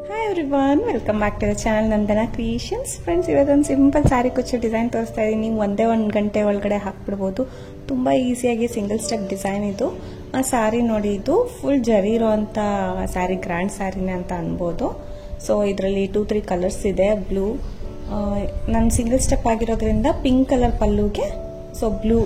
Hi everyone, welcome back to the channel Nandana creations. Friends, ಇವತ್ತೊಂದು simple saree ಕುಚ್ಚು design ತೋರಿಸ್ತಾ ಇದ್ದೀನಿ. ಒಂದೇ 1 ಗಂಟೆ ಒಳಗಡೆ ಹಾಕ್ಬಿಡ್ಬೋದು. ತುಂಬ ಈಸಿಯಾಗಿ ಸಿಂಗಲ್ ಸ್ಟೆಪ್ ಡಿಸೈನ್ ಇದು. ಆ ಸ್ಯಾರಿ ನೋಡಿ, ಇದು ಫುಲ್ ಜರಿ ಇರೋಂಥ ಸ್ಯಾರಿ, ಗ್ರ್ಯಾಂಡ್ ಸ್ಯಾರಿನೇ ಅಂತ ಅನ್ಬೋದು. ಸೊ ಇದರಲ್ಲಿ 2-3 ಕಲರ್ಸ್ ಇದೆ. ಬ್ಲೂ, ನಾನು ಸಿಂಗಲ್ ಸ್ಟೆಪ್ ಆಗಿರೋದ್ರಿಂದ ಪಿಂಕ್ ಕಲರ್ ಪಲ್ಲುಗೆ ಸೊ ಬ್ಲೂ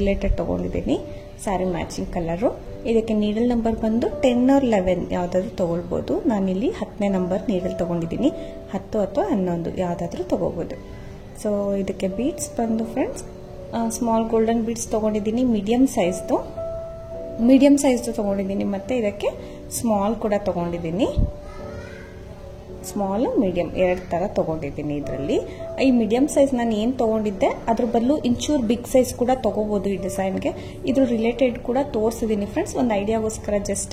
ರಿಲೇಟೆಡ್ ತೊಗೊಂಡಿದ್ದೀನಿ. Sari matching colour. ಇದಕ್ಕೆ ನೀಡಲ್ ನಂಬರ್ ಬಂದು 10 or 11 ಯಾವುದಾದ್ರೂ ತೊಗೊಳ್ಬೋದು. ನಾನಿಲ್ಲಿ 10ನೇ ನಂಬರ್ ನೀಡಲ್ ತೊಗೊಂಡಿದ್ದೀನಿ. 10 ಅಥವಾ 11 ಯಾವುದಾದ್ರೂ ತೊಗೋಬೋದು. ಸೊ ಇದಕ್ಕೆ ಬೀಡ್ಸ್ ಬಂದು ಫ್ರೆಂಡ್ಸ್ ಸ್ಮಾಲ್ ಗೋಲ್ಡನ್ ಬೀಡ್ಸ್ ತೊಗೊಂಡಿದ್ದೀನಿ. ಮೀಡಿಯಮ್ ಸೈಜ್ದು ತೊಗೊಂಡಿದ್ದೀನಿ. ಮತ್ತು ಇದಕ್ಕೆ ಸ್ಮಾಲ್ ಕೂಡ ತೊಗೊಂಡಿದ್ದೀನಿ. ಸ್ಮಾಲ್ ಮೀಡಿಯಂ 2 ಥರ ತೊಗೊಂಡಿದ್ದೀನಿ. ಇದರಲ್ಲಿ ಈ ಮೀಡಿಯಂ ಸೈಜ್ ನಾನು ಏನು ತೊಗೊಂಡಿದ್ದೆ ಅದ್ರ ಬದಲು ಇಂಚೂರು ಬಿಗ್ ಸೈಜ್ ಕೂಡ ತೊಗೋಬೋದು ಈ ಡಿಸೈನ್ಗೆ. ಇದ್ರ ರಿಲೇಟೆಡ್ ಕೂಡ ತೋರಿಸಿದ್ದೀನಿ ಫ್ರೆಂಡ್ಸ್. ಒಂದು ಐಡಿಯಾಗೋಸ್ಕರ ಜಸ್ಟ್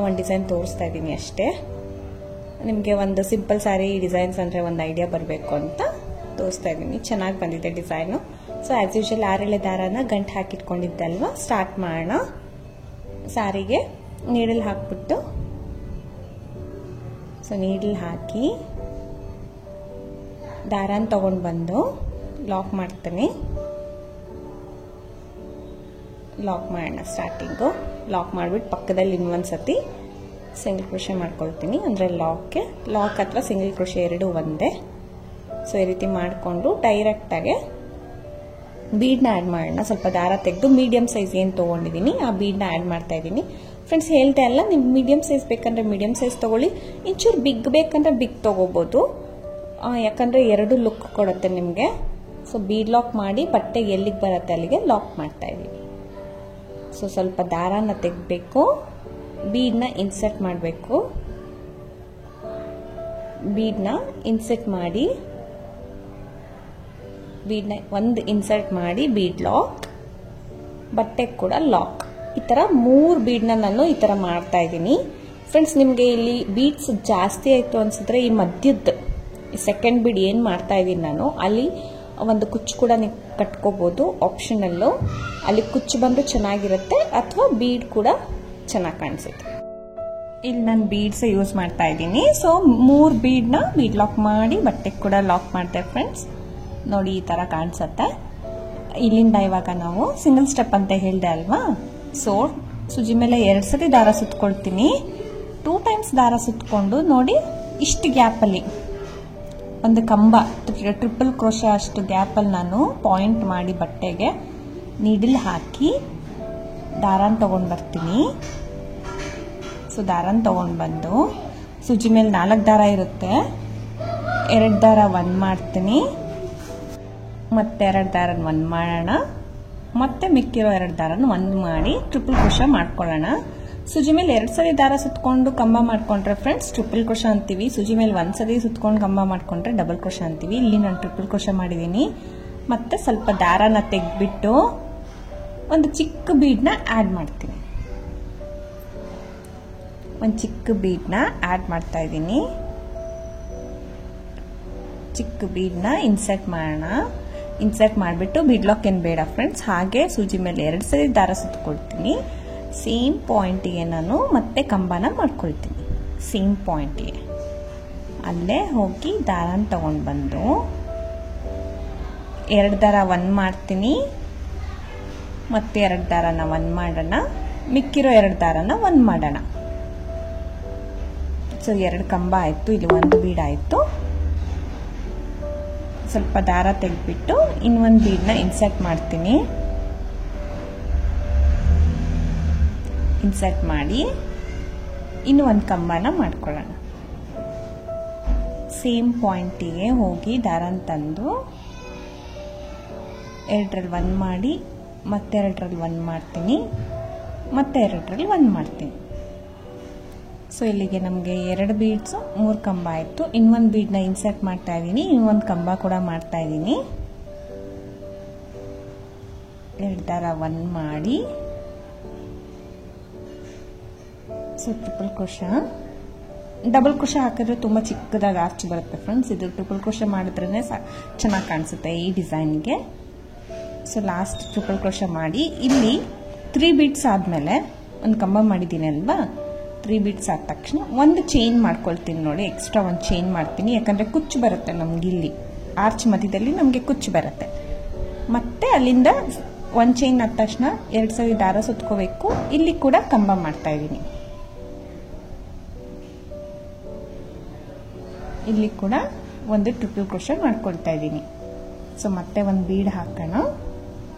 ಒಂದು ಡಿಸೈನ್ ತೋರಿಸ್ತಾ ಇದ್ದೀನಿ ಅಷ್ಟೇ. ನಿಮಗೆ ಒಂದು ಸಿಂಪಲ್ ಸ್ಯಾರಿ ಡಿಸೈನ್ಸ್ ಅಂದರೆ ಒಂದು ಐಡಿಯಾ ಬರಬೇಕು ಅಂತ ತೋರಿಸ್ತಾ ಇದ್ದೀನಿ. ಚೆನ್ನಾಗಿ ಬಂದಿದೆ ಡಿಸೈನು. ಸೊ ಆ್ಯಸ್ ಯೂಶುವಲ್ 6 ದಾರನ ಗಂಟು ಹಾಕಿಟ್ಕೊಂಡಿದ್ದೆ ಅಲ್ವಾ, ಸ್ಟಾರ್ಟ್ ಮಾಡೋಣ. ಸ್ಯಾರಿಗೆ ನೀಡಲ್ ಹಾಕ್ಬಿಟ್ಟು ಸೊ ನೀಡಲ್ ಹಾಕಿ ದಾರನ ತಗೊಂಡು ಬಂದು ಲಾಕ್ ಮಾಡ್ತೀನಿ. ಲಾಕ್ ಮಾಡೋಣ. ಸ್ಟಾರ್ಟಿಂಗು ಲಾಕ್ ಮಾಡಿಬಿಟ್ಟು ಪಕ್ಕದಲ್ಲಿ ಇನ್ನೊಂದ್ಸತಿ ಸಿಂಗಲ್ ಕ್ರೋಶೆ ಮಾಡ್ಕೊಳ್ತೀನಿ. ಅಂದರೆ ಲಾಕ್ ಅಥವಾ ಸಿಂಗಲ್ ಕ್ರೋಶೆ ಎರಡೂ ಒಂದೇ. ಸೊ ಈ ರೀತಿ ಮಾಡಿಕೊಂಡು ಡೈರೆಕ್ಟಾಗೆ ಬೀಡ್ನ ಆ್ಯಡ್ ಮಾಡೋಣ. ಸ್ವಲ್ಪ ದಾರ ತೆಗೆದು ಮೀಡಿಯಮ್ ಸೈಜ್ ಏನು ತೊಗೊಂಡಿದ್ದೀನಿ ಆ ಬೀಡ್ನ ಆ್ಯಡ್ ಮಾಡ್ತಾ ಇದ್ದೀನಿ. ಫ್ರೆಂಡ್ಸ್, ಹೇಳ್ದೆ ಅಲ್ಲ, ನಿಮ್ಗೆ ಮೀಡಿಯಮ್ ಸೈಜ್ ಬೇಕಂದ್ರೆ ಮೀಡಿಯಮ್ ಸೈಜ್ ತೊಗೊಳ್ಳಿ. ಇಂಚೂರು ಬಿಗ್ ಬೇಕಂದ್ರೆ ಬಿಗ್ ತೊಗೋಬೋದು. ಯಾಕಂದರೆ 2 ಲುಕ್ ಕೊಡುತ್ತೆ ನಿಮಗೆ. ಸೊ ಬೀಡ್ ಲಾಕ್ ಮಾಡಿ ಬಟ್ಟೆಗೆ ಎಲ್ಲಿಗೆ ಬರುತ್ತೆ ಅಲ್ಲಿಗೆ ಲಾಕ್ ಮಾಡ್ತಾ ಇದ್ದೀವಿ. ಸೊ ಸ್ವಲ್ಪ ದಾರಾನ ತೆಗಬೇಕು, ಬೀಡ್ನ ಇನ್ಸರ್ಟ್ ಮಾಡಬೇಕು. ಬೀಡ್ನ ಇನ್ಸರ್ಟ್ ಮಾಡಿ ಒಂದು ಇನ್ಸರ್ಟ್ ಮಾಡಿ ಬೀಡ್ ಲಾಕ್, ಬಟ್ಟೆಗೆ ಕೂಡ ಲಾಕ್. ಈ ಥರ 3 ಬೀಡ್ನ ನಾನು ಈ ಥರ ಮಾಡ್ತಾ ಇದ್ದೀನಿ. ಫ್ರೆಂಡ್ಸ್, ನಿಮಗೆ ಇಲ್ಲಿ ಬೀಡ್ಸ್ ಜಾಸ್ತಿ ಆಯಿತು ಅನ್ಸಿದ್ರೆ ಈ ಮಧ್ಯದ ಸೆಕೆಂಡ್ ಬೀಡ್ ಏನು ಮಾಡ್ತಾ ಇದ್ದೀನಿ ನಾನು, ಅಲ್ಲಿ ಒಂದು ಕುಚ್ಚು ಕೂಡ ನೀವು ಕಟ್ಕೋಬೋದು, ಆಪ್ಷನಲ್ಲು. ಅಲ್ಲಿ ಕುಚ್ಚು ಬಂದು ಚೆನ್ನಾಗಿರುತ್ತೆ, ಅಥವಾ ಬೀಡ್ ಕೂಡ ಚೆನ್ನಾಗಿ ಕಾಣಿಸುತ್ತೆ. ಇಲ್ಲಿ ನಾನು ಬೀಡ್ಸ್ ಯೂಸ್ ಮಾಡ್ತಾ ಇದ್ದೀನಿ. ಸೊ 3 ಬೀಡ್ನ ಬೀಡ್ ಲಾಕ್ ಮಾಡಿ ಬಟ್ಟೆಗೆ ಕೂಡ ಲಾಕ್ ಮಾಡ್ತೇವೆ ಫ್ರೆಂಡ್ಸ್. ನೋಡಿ, ಈ ಥರ ಕಾಣಿಸುತ್ತೆ. ಇಲ್ಲಿಂದ ಇವಾಗ ನಾವು ಸಿಂಗಲ್ ಸ್ಟೆಪ್ ಅಂತ ಹೇಳಿದೆ ಅಲ್ವಾ. ಸೊ ಸುಜಿ ಮೇಲೆ 2 ಸತಿ ದಾರ ಸುತ್ಕೊಳ್ತೀನಿ. 2 ಟೈಮ್ಸ್ ದಾರ ಸುತ್ಕೊಂಡು ನೋಡಿ, ಇಷ್ಟು ಗ್ಯಾಪಲ್ಲಿ ಒಂದು ಕಂಬ, ಟ್ರಿಪಲ್ ಕ್ರೋಶೆ ಅಷ್ಟು ಗ್ಯಾಪಲ್ಲಿ ನಾನು ಪಾಯಿಂಟ್ ಮಾಡಿ ಬಟ್ಟೆಗೆ ನೀಡಲ್ ಹಾಕಿ ದಾರಾನ ತಗೊಂಡು ಬರ್ತೀನಿ. ಸೊ ದಾರಾನ ತಗೊಂಡು ಬಂದು ಸುಜಿ ಮೇಲೆ 4 ದಾರ ಇರುತ್ತೆ. 2 ದಾರ 1 ಮಾಡ್ತೀನಿ, ಮತ್ತೆ 2 ದಾರನ 1 ಮಾಡೋಣ, ಮತ್ತೆ ಮಿಕ್ಕಿರೋ 2 ದಾರನ 1 ಮಾಡಿ ಟ್ರಿಪಲ್ ಕ್ರೋಶೆ ಮಾಡ್ಕೊಳ್ಳೋಣ. ಸುಜಿ ಮೇಲೆ 2 ಸರಿ ದಾರ ಸುತ್ಕೊಂಡು ಕಂಬ ಮಾಡ್ಕೊಂಡ್ರೆ ಫ್ರೆಂಡ್ಸ್ ಟ್ರಿಪಲ್ ಕ್ರೋಶೆ ಅಂತೀವಿ. ಸುಜಿ ಮೇಲೆ 1 ಸರಿ ಸುತ್ಕೊಂಡು ಕಂಬ ಮಾಡ್ಕೊಂಡ್ರೆ ಡಬಲ್ ಕ್ರೋಶೆ ಅಂತೀವಿ. ಇಲ್ಲಿ ನಾನು ಟ್ರಿಪಲ್ ಕ್ರೋಶೆ ಮಾಡಿದ್ದೀನಿ. ಮತ್ತೆ ಸ್ವಲ್ಪ ದಾರನ ತೆಗೆದ್ಬಿಟ್ಟು ಒಂದು ಚಿಕ್ಕ ಬೀಡ್ನ ಆ್ಯಡ್ ಮಾಡ್ತೀನಿ. ಒಂದು ಚಿಕ್ಕ ಬೀಡ್ನ ಆ್ಯಡ್ ಮಾಡ್ತಾ ಇದ್ದೀನಿ. ಚಿಕ್ಕ ಬೀಡ್ನ ಇನ್ಸರ್ಟ್ ಮಾಡೋಣ. ಇನ್ಸರ್ಟ್ ಮಾಡಿಬಿಟ್ಟು ಬೀಡ್ ಲಾಕ್ ಏನು ಬೇಡ ಫ್ರೆಂಡ್ಸ್, ಹಾಗೆ ಸೂಜಿ ಮೇಲೆ 2 ಸರಿ ದಾರ ಸುತ್ಕೊಳ್ತೀನಿ. ಸೇಮ್ ಪಾಯಿಂಟಿಗೆ ನಾನು ಮತ್ತೆ ಕಂಬನ ಮಾಡ್ಕೊಳ್ತೀನಿ. ಸೇಮ್ ಪಾಯಿಂಟಿಗೆ ಅಲ್ಲೇ ಹೋಗಿ ದಾರನ ತಗೊಂಡು ಬಂದು 2 ದಾರ 1 ಮಾಡ್ತೀನಿ, ಮತ್ತೆ 2 ದಾರನ 1 ಮಾಡೋಣ, ಮಿಕ್ಕಿರೋ 2 ದಾರನ 1 ಮಾಡೋಣ. ಸೊ 2 ಕಂಬ ಆಯಿತು, ಇಲ್ಲಿ 1 ಬೀಡ್ ಆಯಿತು. ಸ್ವಲ್ಪ ದಾರ ತೆಗೆದ್ಬಿಟ್ಟು ಇನ್ನೊಂದು ಬೀಡ್ನ ಇನ್ಸರ್ಟ್ ಮಾಡ್ತೀನಿ. ಇನ್ಸರ್ಟ್ ಮಾಡಿ ಇನ್ನು ಒಂದು ಕಂಬನ ಮಾಡ್ಕೊಳ್ಳೋಣ. ಸೇಮ್ ಪಾಯಿಂಟಿಗೆ ಹೋಗಿ ದಾರನ ತಂದು 2ರಲ್ಲಿ 1 ಮಾಡಿ, ಮತ್ತೆ 2ರಲ್ಲಿ 1 ಮಾಡ್ತೀನಿ, ಮತ್ತೆ 2ರಲ್ಲಿ 1 ಮಾಡ್ತೀನಿ. ಸೊ ಇಲ್ಲಿಗೆ ನಮಗೆ 2 ಬೀಡ್ಸು 3 ಕಂಬ ಆಯಿತು. ಇನ್ನೊಂದು ಬೀಡ್ನ ಇನ್ಸರ್ಟ್ ಮಾಡ್ತಾ ಇದ್ದೀನಿ, ಇನ್ನೊಂದು ಕಂಬ ಕೂಡ ಮಾಡ್ತಾ ಇದ್ದೀನಿ. 2 ದಾರ 1 ಮಾಡಿ, so triple crochet, double crochet ಹಾಕಿದ್ರೆ ತುಂಬ ಚಿಕ್ಕದಾಗಿ ಆರ್ಚ್ ಬರುತ್ತೆ ಫ್ರೆಂಡ್ಸ್. ಇದು ಟ್ರಿಪಲ್ ಕ್ರೋಶೆ ಮಾಡಿದ್ರೇ ಚೆನ್ನಾಗಿ ಕಾಣಿಸುತ್ತೆ ಈ ಡಿಸೈನ್ಗೆ. ಸೊ ಲಾಸ್ಟ್ ಟ್ರಿಪಲ್ ಕ್ರೋಶೆ ಮಾಡಿ ಇಲ್ಲಿ 3 ಬೀಡ್ಸ್ ಆದಮೇಲೆ ಒಂದು ಕಂಬ ಮಾಡಿದ್ದೀನಿ ಅಲ್ವಾ, 3 ಬೀಡ್ಸ್ ಆದ ತಕ್ಷಣ ಒಂದು ಚೈನ್ ಮಾಡ್ಕೊಳ್ತೀನಿ ನೋಡಿ, ಎಕ್ಸ್ಟ್ರಾ ಒಂದು ಚೈನ್ ಮಾಡ್ತೀನಿ, ಯಾಕಂದರೆ ಕುಚ್ಚು ಬರುತ್ತೆ ನಮ್ಗೆ ಇಲ್ಲಿ ಆರ್ಚ್ ಮಧ್ಯದಲ್ಲಿ ನಮಗೆ ಕುಚ್ಚು ಬರುತ್ತೆ. ಮತ್ತೆ ಅಲ್ಲಿಂದ ಒಂದು ಚೈನ್ ಆದ ತಕ್ಷಣ 2 ಸರಿ ದಾರ ಸುತ್ಕೋಬೇಕು. ಇಲ್ಲಿ ಕೂಡ ಕಂಬ ಮಾಡ್ತಾ ಇದ್ದೀನಿ. ಇಲ್ಲಿ ಕೂಡ ಒಂದು ಟ್ರಿಪಲ್ ಕ್ರೋಶೆ ಮಾಡ್ಕೊಳ್ತಾ ಇದ್ದೀನಿ. ಸೊ ಮತ್ತೆ ಒಂದು ಬೀಡ್ ಹಾಕೋಣ.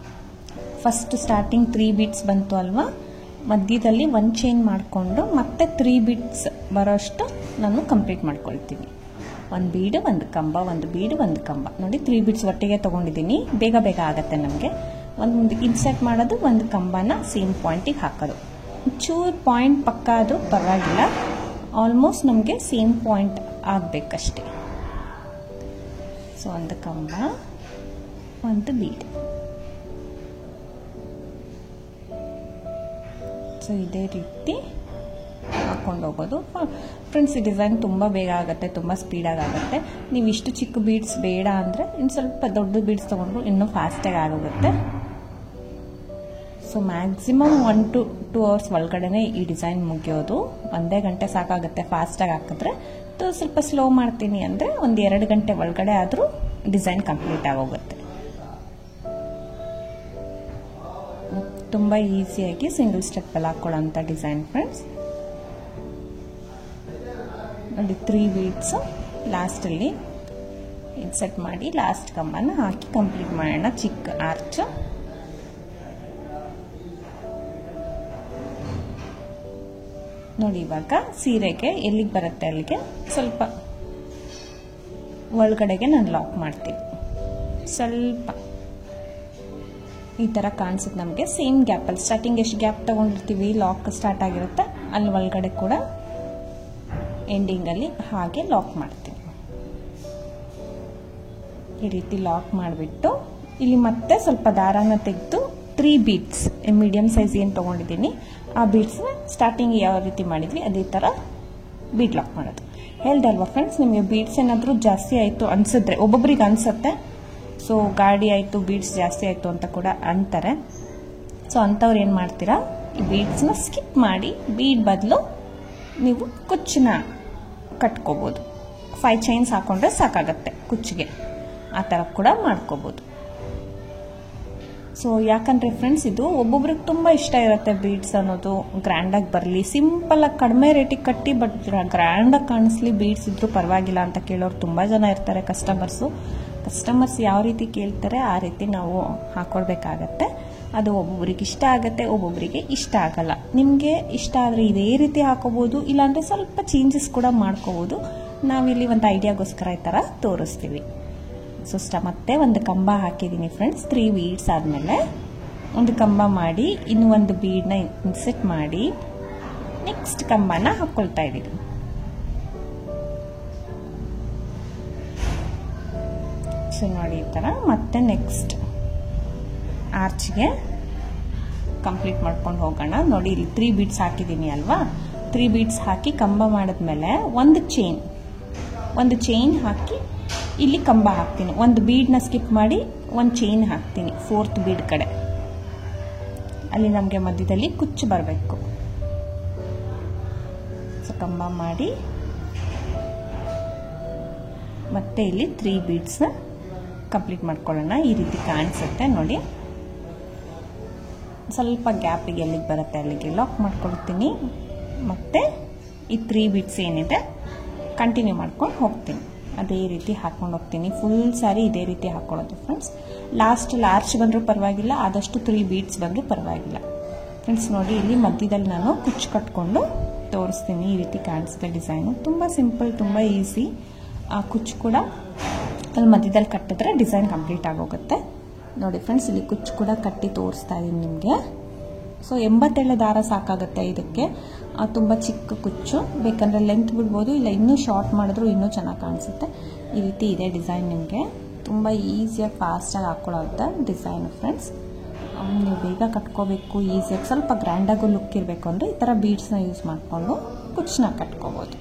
ಫಸ್ಟ್ ಸ್ಟಾರ್ಟಿಂಗ್ 3 ಬೀಡ್ಸ್ ಬಂತು ಅಲ್ವಾ, ಮಧ್ಯದಲ್ಲಿ ಒಂದು ಚೈನ್ ಮಾಡಿಕೊಂಡು ಮತ್ತೆ 3 ಬೀಡ್ಸ್ ಬರೋಷ್ಟು ನಾನು ಕಂಪ್ಲೀಟ್ ಮಾಡ್ಕೊಳ್ತೀನಿ. ಒಂದು ಬೀಡು ಒಂದು ಕಂಬ, ಒಂದು ಬೀಡು ಒಂದು ಕಂಬ. ನೋಡಿ 3 ಬೀಡ್ಸ್ ಒಟ್ಟಿಗೆ ತೊಗೊಂಡಿದ್ದೀನಿ, ಬೇಗ ಬೇಗ ಆಗುತ್ತೆ ನಮಗೆ. ಒಂದು ಇನ್ಸರ್ಟ್ ಮಾಡೋದು, ಒಂದು ಕಂಬನ ಸೇಮ್ ಪಾಯಿಂಟಿಗೆ ಹಾಕೋದು. ಚೂರು ಪಾಯಿಂಟ್ ಪಕ್ಕ ಅದು ಪರವಾಗಿಲ್ಲ, ಆಲ್ಮೋಸ್ಟ್ ನಮಗೆ ಸೇಮ್ ಪಾಯಿಂಟ್ ಆಗಬೇಕಷ್ಟೆ. ಸೊ ಒಂದು ಕಂಬ, ಒಂದು ಬೀಡ್. ಸೊ ಇದೇ ರೀತಿ ಹಾಕೊಂಡು ಹೋಗೋದು ಫ್ರೆಂಡ್ಸ್. ಈ ಡಿಸೈನ್ ತುಂಬ ಬೇಗ ಆಗುತ್ತೆ, ತುಂಬ ಸ್ಪೀಡಾಗಿ ಆಗುತ್ತೆ. ನೀವು ಇಷ್ಟು ಚಿಕ್ಕ ಬೀಡ್ಸ್ ಬೇಡ ಅಂದರೆ ಇನ್ನು ಸ್ವಲ್ಪ ದೊಡ್ಡ ಬೀಡ್ಸ್ ತೊಗೊಂಡ್ರು ಇನ್ನೂ ಫಾಸ್ಟಾಗಿ ಆಗೋಗುತ್ತೆ. ಸೊ ಮ್ಯಾಕ್ಸಿಮಮ್ 1 to 2 hours ಒಳಗಡೆ ಈ ಡಿಸೈನ್ ಮುಗಿಯೋದು. 1 ಗಂಟೆ ಸಾಕಾಗುತ್ತೆ ಫಾಸ್ಟಾಗಿ ಹಾಕಿದ್ರೆ. ಸ್ವಲ್ಪ ಸ್ಲೋ ಮಾಡ್ತೀನಿ ಅಂದರೆ 1-2 ಗಂಟೆ ಒಳಗಡೆ ಆದರೂ ಡಿಸೈನ್ ಕಂಪ್ಲೀಟ್ ಆಗೋಗುತ್ತೆ. ತುಂಬ ಈಸಿಯಾಗಿ ಸಿಂಗಲ್ ಸ್ಟೆಪ್ಪಲ್ಲಿ ಹಾಕೊಳ್ಳೋಂಥ ಡಿಸೈನ್ ಫ್ರೆಂಡ್ಸ್. ನೋಡಿ 3 ಬೀಡ್ಸು ಲಾಸ್ಟಲ್ಲಿ ಇನ್ಸರ್ಟ್ ಮಾಡಿ ಲಾಸ್ಟ್ ಕಂಬನ ಹಾಕಿ ಕಂಪ್ಲೀಟ್ ಮಾಡೋಣ. ಚಿಕ್ಕ ಆರ್ಚ್. ನೋಡಿ ಇವಾಗ ಸೀರೆಗೆ ಎಲ್ಲಿಗೆ ಬರುತ್ತೆ ಅಲ್ಲಿಗೆ ಸ್ವಲ್ಪ ಒಳಗಡೆಗೆ ನಾನು ಲಾಕ್ ಮಾಡ್ತೀನಿ. ಸ್ವಲ್ಪ ಈ ಥರ ಕಾಣಿಸುತ್ತೆ ನಮಗೆ. ಸೇಮ್ ಗ್ಯಾಪಲ್ಲಿ ಸ್ಟಾರ್ಟಿಂಗ್ ಎಷ್ಟು ಗ್ಯಾಪ್ ತೊಗೊಂಡಿರ್ತೀವಿ, ಲಾಕ್ ಸ್ಟಾರ್ಟ್ ಆಗಿರುತ್ತೆ, ಅಲ್ಲಿ ಒಳಗಡೆ ಕೂಡ ಎಂಡಿಂಗಲ್ಲಿ ಹಾಗೆ ಲಾಕ್ ಮಾಡ್ತೀನಿ. ಈ ರೀತಿ ಲಾಕ್ ಮಾಡಿಬಿಟ್ಟು ಇಲ್ಲಿ ಮತ್ತೆ ಸ್ವಲ್ಪ ದಾರಾನ ತೆಗೆದು 3 ಬೀಡ್ಸ್ ಮೀಡಿಯಂ ಸೈಜ್ ಏನು ತೊಗೊಂಡಿದ್ದೀನಿ ಆ ಬೀಡ್ಸ್ನ ಸ್ಟಾರ್ಟಿಂಗ್ ಯಾವ ರೀತಿ ಮಾಡಿದ್ವಿ ಅದೇ ಥರ ಬೀಡ್ ಲಾಕ್ ಮಾಡೋದು. ಹೇಳ್ದೆ ಅಲ್ವಾ ಫ್ರೆಂಡ್ಸ್, ನಿಮಗೆ ಬೀಡ್ಸ್ ಏನಾದರೂ ಜಾಸ್ತಿ ಆಯಿತು ಅನಿಸಿದ್ರೆ, ಒಬ್ಬೊಬ್ರಿಗೆ ಅನಿಸುತ್ತೆ, ಸೊ ಗಾಡಿ ಆಯಿತು ಬೀಡ್ಸ್ ಜಾಸ್ತಿ ಆಯಿತು ಅಂತ ಕೂಡ ಅಂತಾರೆ. ಸೊ ಅಂಥವ್ರು ಏನು ಮಾಡ್ತೀರಾ, ಈ ಬೀಡ್ಸ್ನ ಸ್ಕಿಪ್ ಮಾಡಿ ಬೀಡ್ ಬದಲು ನೀವು ಕುಚ್ಚನ್ನ ಕಟ್ಕೋಬೋದು. 5 ಚೈನ್ಸ್ ಹಾಕೊಂಡ್ರೆ ಸಾಕಾಗತ್ತೆ ಕುಚ್ಚಿಗೆ, ಆ ಥರ ಕೂಡ ಮಾಡ್ಕೋಬೋದು. ಸೊ ಯಾಕಂದರೆ ಫ್ರೆಂಡ್ಸ್, ಇದು ಒಬ್ಬೊಬ್ರಿಗೆ ತುಂಬ ಇಷ್ಟ ಇರುತ್ತೆ ಬೀಡ್ಸ್ ಅನ್ನೋದು. ಗ್ರ್ಯಾಂಡಾಗಿ ಬರಲಿ, ಸಿಂಪಲಾಗಿ ಕಡಿಮೆ ರೇಟಿಗೆ ಕಟ್ಟಿ ಬಟ್ ಗ್ರ್ಯಾಂಡಾಗಿ ಕಾಣಿಸ್ಲಿ, ಬೀಡ್ಸ್ ಇದ್ರೂ ಪರವಾಗಿಲ್ಲ ಅಂತ ಕೇಳೋರು ತುಂಬ ಜನ ಇರ್ತಾರೆ ಕಸ್ಟಮರ್ಸ್ ಯಾವ ರೀತಿ ಕೇಳ್ತಾರೆ ಆ ರೀತಿ ನಾವು ಹಾಕೊಳ್ಬೇಕಾಗತ್ತೆ. ಅದು ಒಬ್ಬೊಬ್ರಿಗೆ ಇಷ್ಟ ಆಗುತ್ತೆ, ಒಬ್ಬೊಬ್ಬರಿಗೆ ಇಷ್ಟ ಆಗಲ್ಲ. ನಿಮಗೆ ಇಷ್ಟ ಆದರೆ ಇದೇ ರೀತಿ ಹಾಕೋಬೋದು, ಇಲ್ಲಾಂದರೆ ಸ್ವಲ್ಪ ಚೇಂಜಸ್ ಕೂಡ ಮಾಡ್ಕೋಬೋದು. ನಾವಿಲ್ಲಿ ಒಂದು ಐಡಿಯಾಗೋಸ್ಕರ ಈ ಥರ ತೋರಿಸ್ತೀವಿ. ಸೊ ಮತ್ತೆ ಒಂದು ಕಂಬ ಹಾಕಿದ್ದೀನಿ ಫ್ರೆಂಡ್ಸ್. 3 ಬೀಡ್ಸ್ ಆದಮೇಲೆ ಒಂದು ಕಂಬ ಮಾಡಿ ಇನ್ನು ಒಂದು ಬೀಡ್ನ ಇನ್ಸೆಟ್ ಮಾಡಿ ನೆಕ್ಸ್ಟ್ ಕಂಬನ ಹಾಕ್ಕೊಳ್ತಾ ಇದ್ದೀನಿ. ಸೊ ನೋಡಿ ಈ ಥರ ಮತ್ತೆ ನೆಕ್ಸ್ಟ್ ಆರ್ಚ್ಗೆ ಕಂಪ್ಲೀಟ್ ಮಾಡ್ಕೊಂಡು ಹೋಗೋಣ. ನೋಡಿ ಇಲ್ಲಿ 3 ಬೀಡ್ಸ್ ಹಾಕಿದ್ದೀನಿ ಅಲ್ವಾ, 3 ಬೀಡ್ಸ್ ಹಾಕಿ ಕಂಬ ಮಾಡಿದ್ಮೇಲೆ ಒಂದು ಚೈನ್ ಹಾಕಿ ಇಲ್ಲಿ ಕಂಬ ಹಾಕ್ತೀನಿ. ಒಂದು ಬೀಡ್ನ ಸ್ಕಿಪ್ ಮಾಡಿ ಒಂದು ಚೈನ್ ಹಾಕ್ತೀನಿ 4th ಬೀಡ್ ಕಡೆ. ಅಲ್ಲಿ ನಮಗೆ ಮಧ್ಯದಲ್ಲಿ ಕುಚ್ಚು ಬರಬೇಕು. ಸೊ ಕಂಬ ಮಾಡಿ ಮತ್ತೆ ಇಲ್ಲಿ 3 ಬೀಡ್ಸ್ನ ಕಂಪ್ಲೀಟ್ ಮಾಡ್ಕೊಳ್ಳೋಣ. ಈ ರೀತಿ ಕಾಣಿಸುತ್ತೆ ನೋಡಿ. ಸ್ವಲ್ಪ ಗ್ಯಾಪಿಗೆ ಎಲ್ಲಿಗೆ ಬರುತ್ತೆ ಅಲ್ಲಿಗೆ ಲಾಕ್ ಮಾಡ್ಕೊಳ್ತೀನಿ. ಮತ್ತೆ ಈ 3 ಬೀಡ್ಸ್ ಏನಿದೆ ಕಂಟಿನ್ಯೂ ಮಾಡ್ಕೊಂಡು ಹೋಗ್ತೀನಿ. ಅದೇ ರೀತಿ ಹಾಕೊಂಡು ಹೋಗ್ತೀನಿ. ಫುಲ್ ಸಾರಿ ಇದೇ ರೀತಿ ಹಾಕೊಳ್ಳೋದು ಫ್ರೆಂಡ್ಸ್. ಲಾಸ್ಟಲ್ಲಿ ಆರ್ಚ್ ಬಂದರೂ ಪರವಾಗಿಲ್ಲ, ಆದಷ್ಟು 3 ಬೀಡ್ಸ್ ಬಂದರೂ ಪರವಾಗಿಲ್ಲ ಫ್ರೆಂಡ್ಸ್. ನೋಡಿ ಇಲ್ಲಿ ಮಧ್ಯದಲ್ಲಿ ನಾನು ಕುಚ್ಚು ಕಟ್ಕೊಂಡು ತೋರಿಸ್ತೀನಿ. ಈ ರೀತಿ ಕಾಣಿಸುತ್ತೆ ಡಿಸೈನು. ತುಂಬ ಸಿಂಪಲ್, ತುಂಬ ಈಸಿ. ಆ ಕುಚ್ಚು ಕೂಡ ಅಲ್ಲಿ ಮಧ್ಯದಲ್ಲಿ ಕಟ್ಟಿದ್ರೆ ಡಿಸೈನ್ ಕಂಪ್ಲೀಟ್ ಆಗೋಗುತ್ತೆ. ನೋಡಿ ಫ್ರೆಂಡ್ಸ್, ಇಲ್ಲಿ ಕುಚ್ಚು ಕೂಡ ಕಟ್ಟಿ ತೋರಿಸ್ತಾ ಇದ್ದೀನಿ ನಿಮಗೆ. ಸೊ 87 ದಾರ ಸಾಕಾಗುತ್ತೆ ಇದಕ್ಕೆ. ತುಂಬ ಚಿಕ್ಕ ಕುಚ್ಚು, ಬೇಕಂದರೆ ಲೆಂತ್ ಬಿಡ್ಬೋದು, ಇಲ್ಲ ಇನ್ನೂ ಶಾರ್ಟ್ ಮಾಡಿದ್ರು ಇನ್ನೂ ಚೆನ್ನಾಗಿ ಕಾಣಿಸುತ್ತೆ. ಈ ರೀತಿ ಇದೆ ಡಿಸೈನ್. ನಿಮಗೆ ತುಂಬ ಈಸಿಯಾಗಿ ಫಾಸ್ಟಾಗಿ ಹಾಕ್ಕೊಳ್ಳೋಂಥ ಡಿಸೈನ್ ಫ್ರೆಂಡ್ಸ್. ನೀವು ಬೇಗ ಕಟ್ಕೋಬೇಕು, ಈಸಿಯಾಗಿ ಸ್ವಲ್ಪ ಗ್ರ್ಯಾಂಡಾಗೂ ಲುಕ್ ಇರಬೇಕು ಅಂದರೆ ಈ ಥರ ಬೀಡ್ಸ್ನ ಯೂಸ್ ಮಾಡಿಕೊಂಡು ಕುಚ್ಚನ್ನ ಕಟ್ಕೋಬೋದು.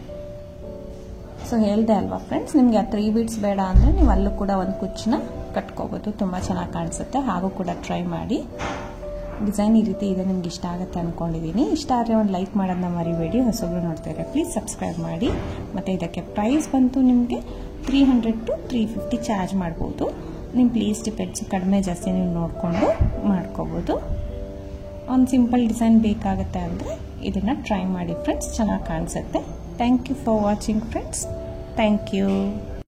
ಸೊ ಹೇಳಿದೆ ಅಲ್ವಾ ಫ್ರೆಂಡ್ಸ್, ನಿಮಗೆ ಆ 3 ಬೀಡ್ಸ್ ಬೇಡ ಅಂದರೆ ನೀವು ಅಲ್ಲೂ ಕೂಡ ಒಂದು ಕುಚ್ಚನ್ನ ಕಟ್ಕೋಬೋದು. ತುಂಬ ಚೆನ್ನಾಗಿ ಕಾಣಿಸುತ್ತೆ. ಹಾಗೂ ಕೂಡ ಟ್ರೈ ಮಾಡಿ. ಡಿಸೈನ್ ಈ ರೀತಿ ಇದೆ, ನಿಮ್ಗೆ ಇಷ್ಟ ಆಗುತ್ತೆ ಅಂದ್ಕೊಂಡಿದ್ದೀನಿ. ಇಷ್ಟ ಆದರೆ ಒಂದು ಲೈಕ್ ಮಾಡೋದನ್ನ ಮರಿಬೇಡಿ. ಹೊಸಬ್ರು ನೋಡ್ತಾರೆ ಪ್ಲೀಸ್ ಸಬ್ಸ್ಕ್ರೈಬ್ ಮಾಡಿ. ಮತ್ತು ಇದಕ್ಕೆ ಪ್ರೈಸ್ ಬಂತು ನಿಮಗೆ 300 to 350 ಚಾರ್ಜ್ ಮಾಡ್ಬೋದು. ನಿಮ್ಮ ಪ್ಲೀಸ್ ಡಿಪೆಂಡ್ಸ್, ಕಡಿಮೆ ಜಾಸ್ತಿ ನೀವು ನೋಡಿಕೊಂಡು ಮಾಡ್ಕೋಬೋದು. ಒಂದು ಸಿಂಪಲ್ ಡಿಸೈನ್ ಬೇಕಾಗುತ್ತೆ ಅಂದರೆ ಇದನ್ನು ಟ್ರೈ ಮಾಡಿ ಫ್ರೆಂಡ್ಸ್, ಚೆನ್ನಾಗಿ ಕಾಣಿಸುತ್ತೆ. Thank you for watching friends. Thank you.